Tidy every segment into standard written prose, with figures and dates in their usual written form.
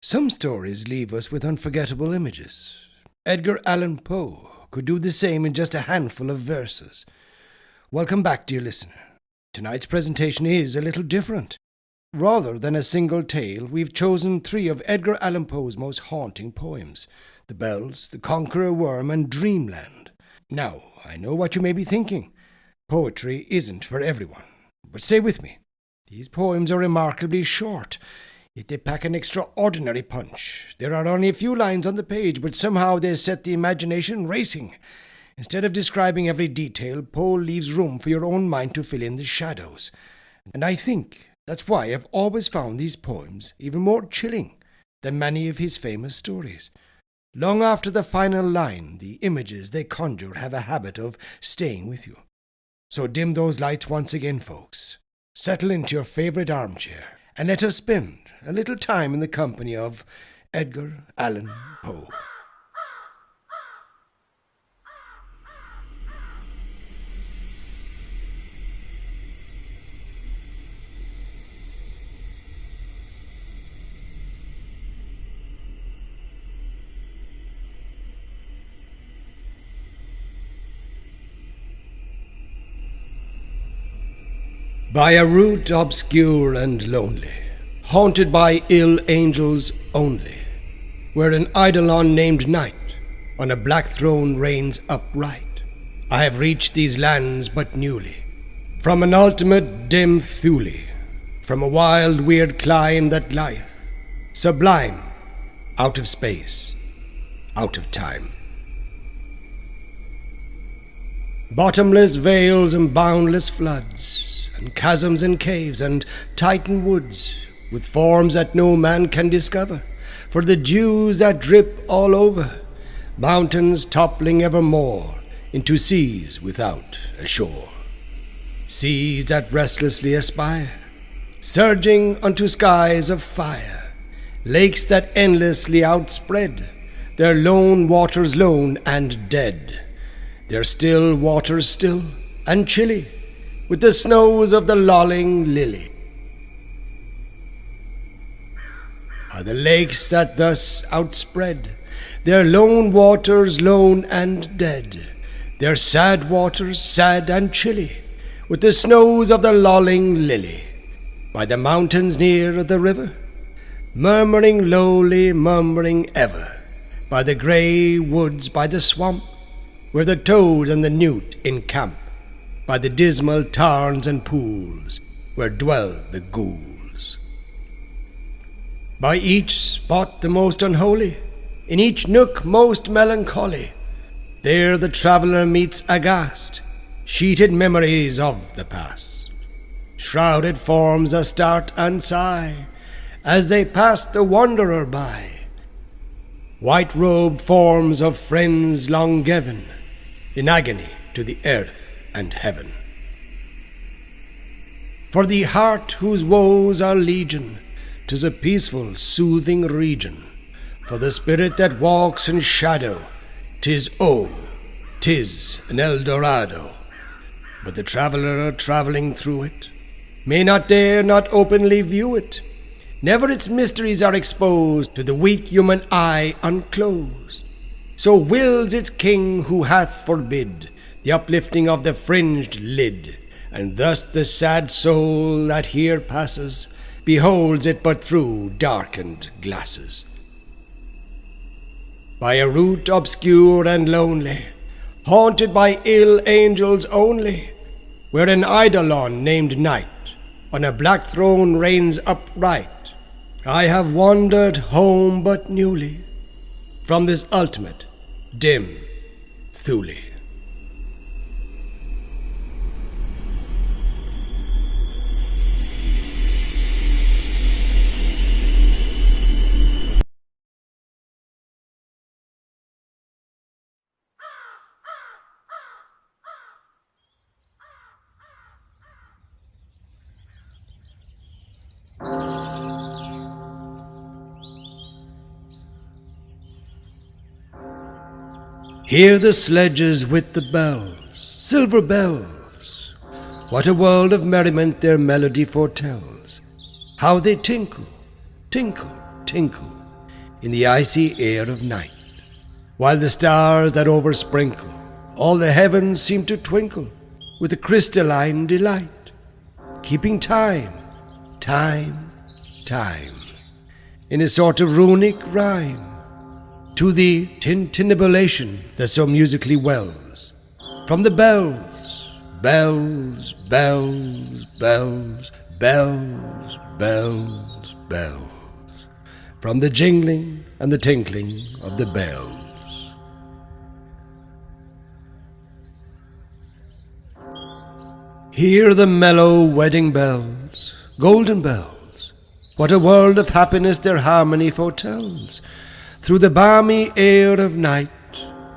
Some stories leave us with unforgettable images. Edgar Allan Poe could do the same in just a handful of verses. Welcome back, dear listener. Tonight's presentation is a little different. Rather than a single tale, we've chosen 3 of Edgar Allan Poe's most haunting poems: The Bells, The Conqueror Worm, and Dreamland. Now, I know what you may be thinking. Poetry isn't for everyone. But stay with me. These poems are remarkably short, yet they pack an extraordinary punch. There are only a few lines on the page, but somehow they set the imagination racing. Instead of describing every detail, Poe leaves room for your own mind to fill in the shadows. And I think that's why I've always found these poems even more chilling than many of his famous stories. Long after the final line, the images they conjure have a habit of staying with you. So dim those lights once again, folks. Settle into your favorite armchair and let us spend a little time in the company of Edgar Allan Poe. By a route obscure and lonely, haunted by ill angels only, where an eidolon named Night on a black throne reigns upright, I have reached these lands but newly, from an ultimate dim Thule, from a wild weird clime that lieth, sublime, out of space, out of time. Bottomless vales and boundless floods, and chasms and caves and titan woods, with forms that no man can discover, for the dews that drip all over, mountains toppling evermore into seas without a shore, seas that restlessly aspire, surging unto skies of fire, lakes that endlessly outspread, their lone waters lone and dead, their still waters still and chilly, with the snows of the lolling lily, are the lakes that thus outspread, their lone waters lone and dead, their sad waters sad and chilly, with the snows of the lolling lily, by the mountains near the river, murmuring lowly, murmuring ever, by the grey woods, by the swamp, where the toad and the newt encamp, by the dismal tarns and pools, where dwell the ghouls. By each spot the most unholy, in each nook most melancholy, there the traveller meets aghast sheeted memories of the past, shrouded forms that start and sigh as they pass the wanderer by, white-robed forms of friends long given in agony to the earth and heaven. For the heart whose woes are legion, 'tis a peaceful, soothing region. For the spirit that walks in shadow, 'tis an Eldorado. But the traveller travelling through it may not dare not openly view it. Never its mysteries are exposed to the weak human eye unclosed. So wills its king who hath forbid the uplifting of the fringed lid, and thus the sad soul that here passes beholds it but through darkened glasses. By a route obscure and lonely, haunted by ill angels only, where an eidolon named Night on a black throne reigns upright, I have wandered home but newly from this ultimate dim Thule. Hear the sledges with the bells, silver bells. What a world of merriment their melody foretells. How they tinkle, tinkle, tinkle, in the icy air of night. While the stars that oversprinkle all the heavens seem to twinkle with a crystalline delight, keeping time, in a sort of runic rhyme, to the tintinnabulation that so musically wells from the bells, bells, bells, bells, bells, bells, bells, from the jingling and the tinkling of the bells. Hear the mellow wedding bells, golden bells. What a world of happiness their harmony foretells. Through the balmy air of night,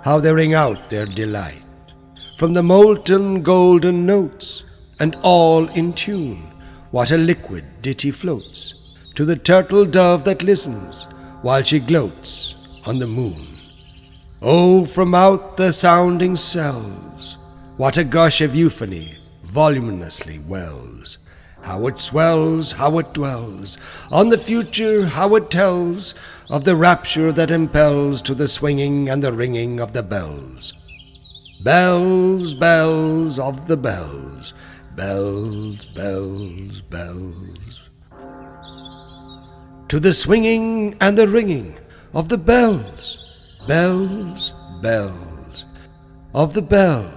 how they ring out their delight. From the molten golden notes, and all in tune, what a liquid ditty floats to the turtle dove that listens while she gloats on the moon. Oh, from out the sounding cells, what a gush of euphony voluminously wells. How it swells, how it dwells on the future, how it tells of the rapture that impels to the swinging and the ringing of the bells. Bells, bells of the bells, bells, bells, bells. To the swinging and the ringing of the bells, bells, bells, of the bells.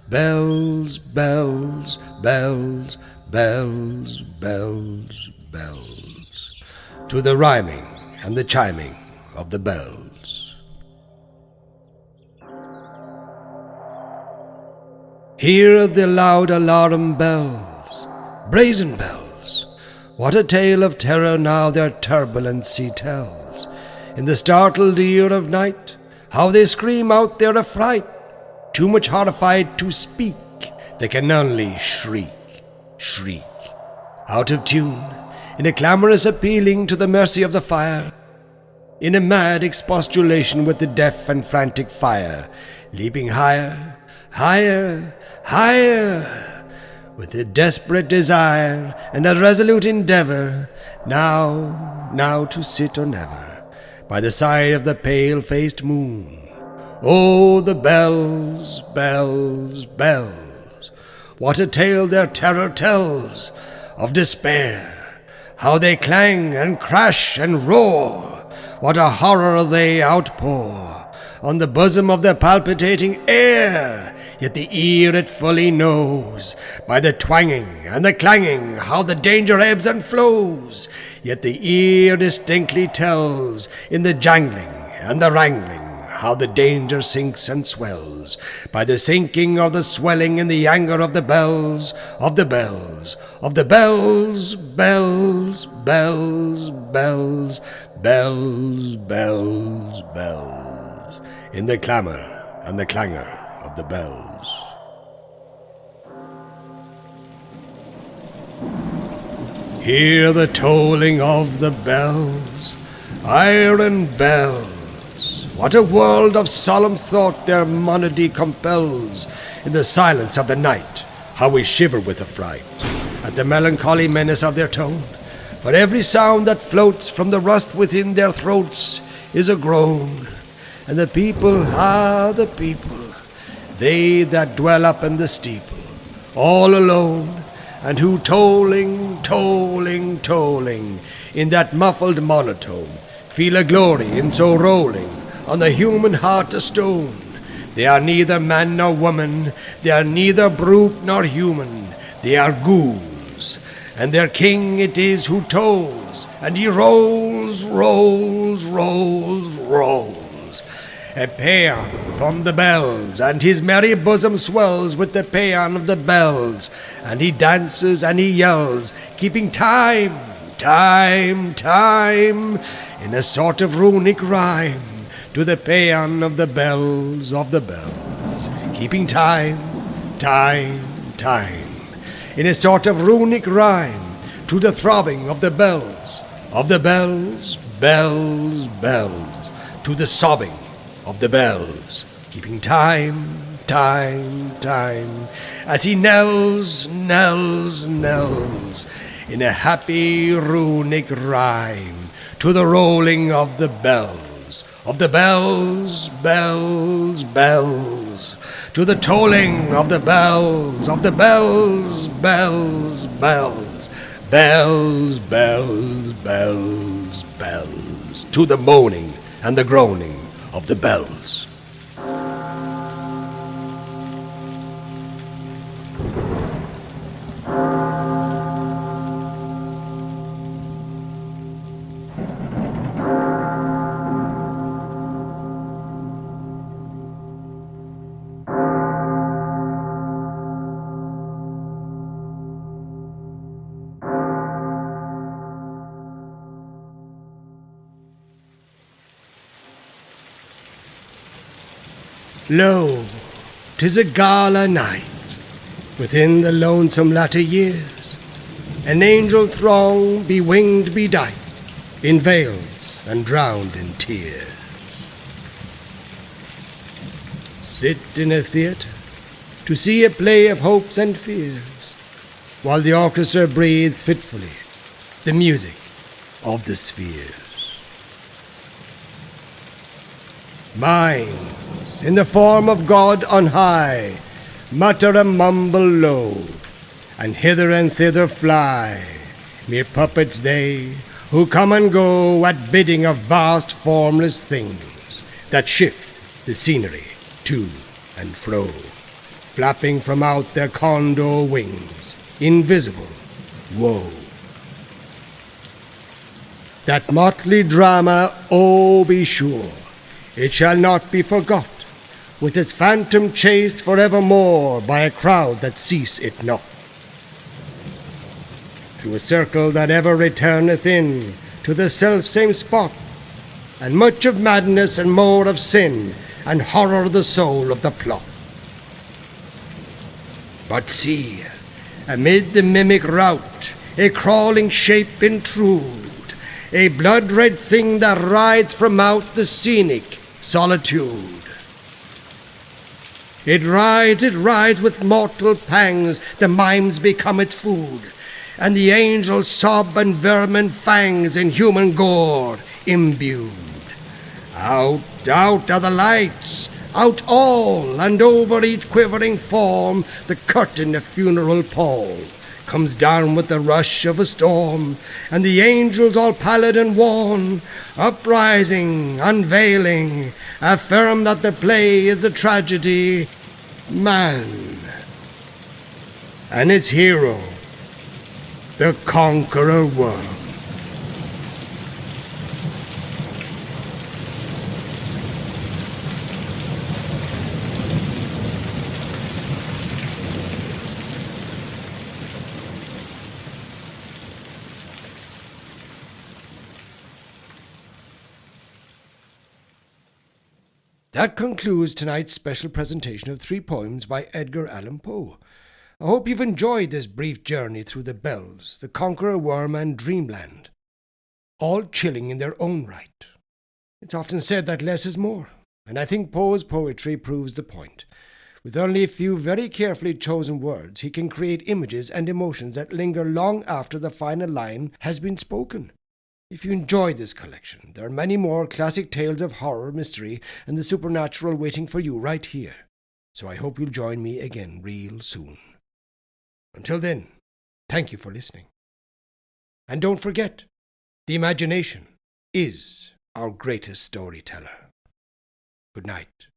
Bells, bells, bells, bells, bells, bells, to the rhyming and the chiming of the bells. Hear the loud alarum bells, brazen bells. What a tale of terror now their turbulency tells. In the startled ear of night, how they scream out their affright. Too much horrified to speak, they can only shriek, shriek. Out of tune, in a clamorous appealing to the mercy of the fire, in a mad expostulation with the deaf and frantic fire, leaping higher, higher, higher, with a desperate desire and a resolute endeavor, now to sit or never, by the side of the pale-faced moon. Oh, the bells, bells, bells, what a tale their terror tells of despair, how they clang and crash and roar, what a horror they outpour on the bosom of the palpitating air, yet the ear it fully knows, by the twanging and the clanging, how the danger ebbs and flows, yet the ear distinctly tells, in the jangling and the wrangling, how the danger sinks and swells, by the sinking or the swelling in the anger of the bells, of the bells, of the bells, bells, bells, bells, bells, bells, bells, in the clamour and the clangor of the bells. Hear the tolling of the bells, iron bells. What a world of solemn thought their monody compels. In the silence of the night, how we shiver with affright at the melancholy menace of their tone. For every sound that floats from the rust within their throats is a groan. And the people, the people, they that dwell up in the steeple, all alone, and who tolling, tolling, tolling, in that muffled monotone, feel a glory in so rolling on the human heart a stone. They are neither man nor woman, they are neither brute nor human, they are ghouls, and their king it is who tolls, and he rolls, rolls, rolls, rolls, a paean from the bells, and his merry bosom swells with the paean of the bells, and he dances and he yells, keeping time, time, time, in a sort of runic rhyme, to the paean of the bells, keeping time, time, time, in a sort of runic rhyme, to the throbbing of the bells, bells, bells, to the sobbing of the bells, keeping time, time, time, as he knells, knells, knells, in a happy runic rhyme, to the rolling of the bells, bells, bells, to the tolling of the bells, bells, bells, bells, bells, bells, bells, bells, to the moaning and the groaning of the bells. Lo, 'tis a gala night, within the lonesome latter years, an angel throng bewinged bedight, in veils and drowned in tears. Sit in a theatre to see a play of hopes and fears, while the orchestra breathes fitfully the music of the spheres. Minds, in the form of God on high, mutter and mumble low, and hither and thither fly, mere puppets they, who come and go at bidding of vast formless things, that shift the scenery to and fro, flapping from out their condor wings, invisible woe. That motley drama, oh, be sure, it shall not be forgot, with its phantom chased forevermore by a crowd that cease it not. Through a circle that ever returneth in to the self-same spot, and much of madness and more of sin, and horror the soul of the plot. But see, amid the mimic rout, a crawling shape intrude, a blood-red thing that rides from out the scenic solitude. It rides with mortal pangs, the mimes become its food, and the angels sob and vermin fangs in human gore imbued. Out are the lights, out all, and over each quivering form the curtain of funeral pall comes down with the rush of a storm, and the angels all pallid and worn, uprising, unveiling, affirm that the play is the tragedy, man, and its hero, the Conqueror Worm. That concludes tonight's special presentation of 3 poems by Edgar Allan Poe. I hope you've enjoyed this brief journey through the bells, the Conqueror Worm, and Dreamland, all chilling in their own right. It's often said that less is more, and I think Poe's poetry proves the point. With only a few very carefully chosen words, he can create images and emotions that linger long after the final line has been spoken. If you enjoyed this collection, there are many more classic tales of horror, mystery, and the supernatural waiting for you right here. So I hope you'll join me again real soon. Until then, thank you for listening. And don't forget, the imagination is our greatest storyteller. Good night.